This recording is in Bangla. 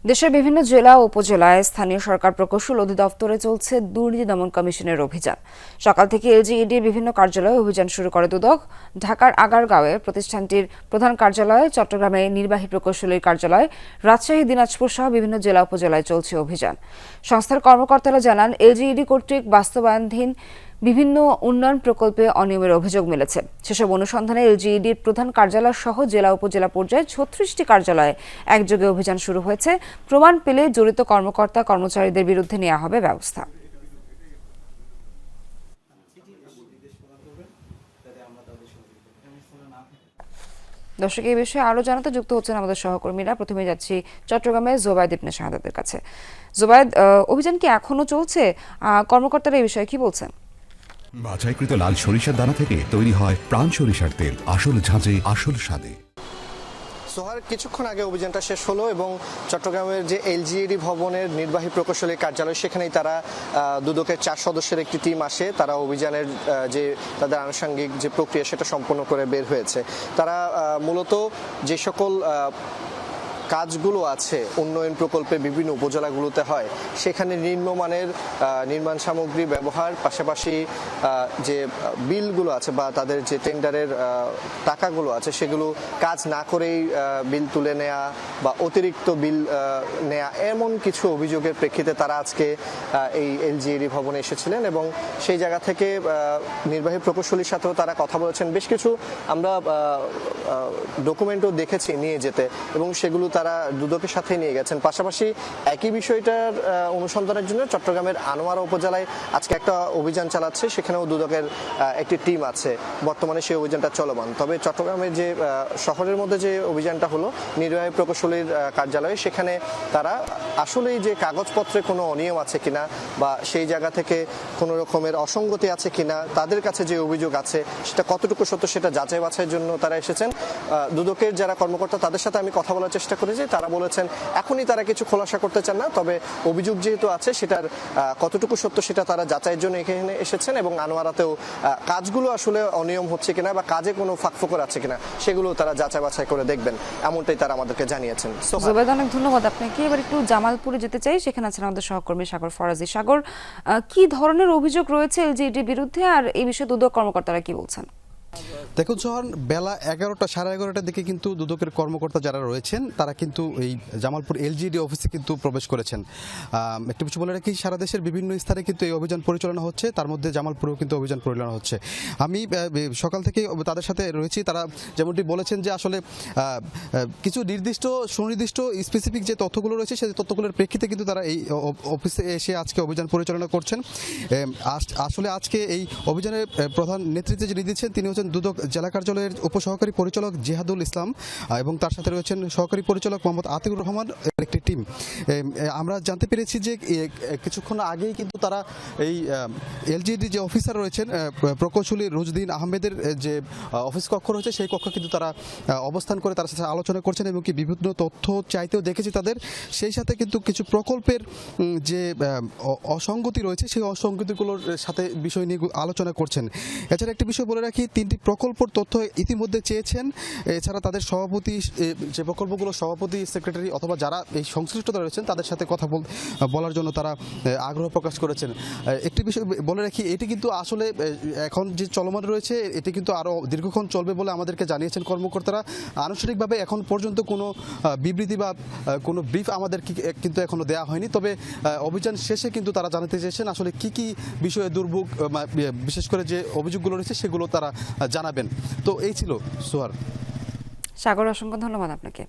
দেশের বিভিন্ন জেলা ও উপজেলায় স্থানীয় সরকার প্রকৌশল অধিদপ্তরে চলছে দুর্নীতি দমন কমিশনের অভিযান। সকাল থেকে এলজিইডির বিভিন্ন কার্যালয়ে অভিযান শুরু করে দুদক। ঢাকার আগারগাঁওয়ে প্রতিষ্ঠানটির প্রধান কার্যালয়, চট্টগ্রামে নির্বাহী প্রকৌশলীর কার্যালয়, রাজশাহী, দিনাজপুর সহ বিভিন্ন জেলা উপজেলায় চলছে অভিযান। সংস্থার কর্মকর্তারা জানান, এলজিইডি কর্তৃক বাস্তবায়নাধীন বিভিন্ন উন্নয়ন প্রকল্পে অনিয়মের অভিযোগ মিলেছে। সেসব অনুসন্ধানে এলজিইডির প্রধান কার্যালয় সহ জেলা উপজেলা পর্যায়ে ৩৬টি কার্যালয়ে একযোগে অভিযান শুরু হয়েছে। প্রমাণ পেলে জড়িত কর্মকর্তা কর্মচারীদের বিরুদ্ধে নেওয়া হবে ব্যবস্থা। দর্শক, এই বিষয়ে আরো জানাতে যুক্ত হচ্ছেন আমাদের সহকর্মীরা। প্রথমে যাচ্ছি চট্টগ্রামে জোবায়েদ ইবনে শাহাদাতের কাছে। জোবায়েদ, অভিযান কি এখনো চলছে? কর্মকর্তারা এই বিষয়ে কি বলছেন? বাছাইকৃত লাল সরিষার দানা থেকে তৈরি হয় প্রাণ সরিষার তেল, আসল ঝাঁঝে আসল স্বাদে। সোহার, কিছুক্ষণ আগে অভিযানটা শেষ হলো এবং চট্টগ্রামের যে এলজিইডি ভবনের নির্বাহী প্রকৌশলী কার্যালয়, সেখানেই তারা দুদকের 4 সদস্যের একটি টিম আসে। তারা অভিযানের যে তাদের আনুষঙ্গিক যে প্রক্রিয়া সেটা সম্পন্ন করে বের হয়েছে। তারা মূলত যে সকল কাজগুলো আছে উন্নয়ন প্রকল্পে বিভিন্ন উপজেলাগুলোতে হয়, সেখানে নিম্নমানের নির্মাণ সামগ্রী ব্যবহার, পাশাপাশি যে বিলগুলো আছে বা তাদের যে টেন্ডারের টাকাগুলো আছে সেগুলো কাজ না করেই বিল তুলে নেওয়া বা অতিরিক্ত বিল নেওয়া, এমন কিছু অভিযোগের প্রেক্ষিতে তারা আজকে এই এলজিইডি ভবনে এসেছিলেন এবং সেই জায়গা থেকে নির্বাহী প্রকৌশলীর সাথেও তারা কথা বলেছেন। বেশ কিছু আমরা ডকুমেন্টও দেখেছি নিয়ে যেতে এবং সেগুলো তারা দুদকের সাথে নিয়ে গেছেন। পাশাপাশি একই বিষয়টার অনুসন্ধানের জন্য চট্টগ্রামের আনোয়ারা উপজেলায় আজকে একটা অভিযান চালাচ্ছে। সেখানেও দুদকের একটি টিম আছে, বর্তমানে সেই অভিযানটা চলমান। তবে চট্টগ্রামের যে শহরের মধ্যে যে অভিযানটা হলো নির্বাহী প্রকৌশলীর কার্যালয়ে, সেখানে তারা আসলেই যে কাগজপত্রে কোনো অনিয়ম আছে কিনা বা সেই জায়গা থেকে কোনো রকমের অসঙ্গতি আছে কিনা, তাদের কাছে যে অভিযোগ আছে সেটা কতটুকু সত্য সেটা যাচাই বাছাইয়ের জন্য তারা এসেছেন। দুদকের যারা কর্মকর্তা তাদের সাথে আমি কথা বলার চেষ্টা করেছি। তারা বলেছেন এখনই তারা কিছু খোলাসা করতে চান না, তবে অভিযোগ যেহেতু আছে সেটার কতটুকু সত্য সেটা তারা যাচাইয়ের জন্য এখানে এসেছেন এবং আনোয়ারাতেও কাজগুলো আসলে অনিয়ম হচ্ছে কিনা বা কাজে কোনো ফাঁকফোকর আছে কিনা সেগুলো তারা যাচাই বাছাই করে দেখবেন, এমনটাই তারা আমাদেরকে জানিয়েছেন। জোবায়েদ, অনেক ধন্যবাদ আপনাকে। এবার একটু জামালপুরে যেতে চাই, সেখানে আছেন আমাদের সহকর্মী সাগর ফরাজি। সাগর, কি ধরনের অভিযোগ রয়েছে এলজিইডির বিরুদ্ধে আর এই বিষয়ে দুদক কর্মকর্তারা কি বলছেন? দেখুন সোহান, বেলা 11টা সাড়ে 11টার দিকে কিন্তু দুদকের কর্মকর্তা যারা রয়েছেন তারা কিন্তু এই জামালপুর এলজিইডি অফিসে কিন্তু প্রবেশ করেছেন। একটু কিছু বলে রাখি, সারা দেশের বিভিন্ন স্থানে কিন্তু এই অভিযান পরিচালনা হচ্ছে, তার মধ্যে জামালপুরেও কিন্তু অভিযান পরিচালনা হচ্ছে। আমি সকাল থেকে তাদের সাথে রয়েছি। তারা যেমনটি বলেছেন যে আসলে কিছু সুনির্দিষ্ট স্পেসিফিক যে তথ্যগুলো রয়েছে সেই তথ্যগুলোর প্রেক্ষিতে কিন্তু তারা এই অফিসে এসে আজকে অভিযান পরিচালনা করছেন। আসলে আজকে এই অভিযানের প্রধান নেতৃত্বে যিনি দিচ্ছেন তিনি হচ্ছেন দুদক জেলা কার্যালয়ের উপসহকারী পরিচালক জিহাদুল ইসলাম এবং তার সাথে রয়েছেন সহকারী পরিচালক মোহাম্মদ আতিকুর রহমান একটি টিম। আমরা জানতে পেরেছি যে কিছুক্ষণ আগেই কিন্তু তারা এই এলজিইডি যে অফিসার রয়েছেন প্রকৌশলী রুজদিন আহমেদের যে অফিস কক্ষ রয়েছে সেই কক্ষ কিন্তু তারা অবস্থান করে তার সাথে আলোচনা করছেন এবং কি বিভিন্ন তথ্য চাইতেও দেখেছি তাদের। সেই সাথে কিন্তু কিছু প্রকল্পের যে অসঙ্গতি রয়েছে সেই অসঙ্গতিগুলোর সাথে বিষয় নিয়ে আলোচনা করছেন। এছাড়া একটি বিষয় বলে রাখি, 3টি প্রকল্পর তথ্য ইতিমধ্যে চেয়েছেন। এছাড়া তাদের সভাপতি, যে প্রকল্পগুলো সভাপতি, সেক্রেটারি অথবা যারা এই সংশ্লিষ্টতা রয়েছেন তাদের সাথে কথা বলার জন্য তারা আগ্রহ প্রকাশ করেছেন। একটি বিষয় বলে রাখি, এটি কিন্তু আসলে এখন যে চলমান রয়েছে এটি কিন্তু আরও দীর্ঘক্ষণ চলবে বলে আমাদেরকে জানিয়েছেন কর্মকর্তারা। আনুষ্ঠানিকভাবে এখন পর্যন্ত কোনো বিবৃতি বা কোনো ব্রিফ আমাদের কিন্তু এখনও দেওয়া হয়নি। তবে অভিযান শেষে কিন্তু তারা জানাতে চেয়েছেন আসলে কি কি বিষয়ে দুর্ভোগ, বিশেষ করে যে অভিযোগগুলো রয়েছে সেগুলো তারা জানাবেন। তো এই ছিল সোহার। সাগর, অসংখ্য ধন্যবাদ আপনাকে।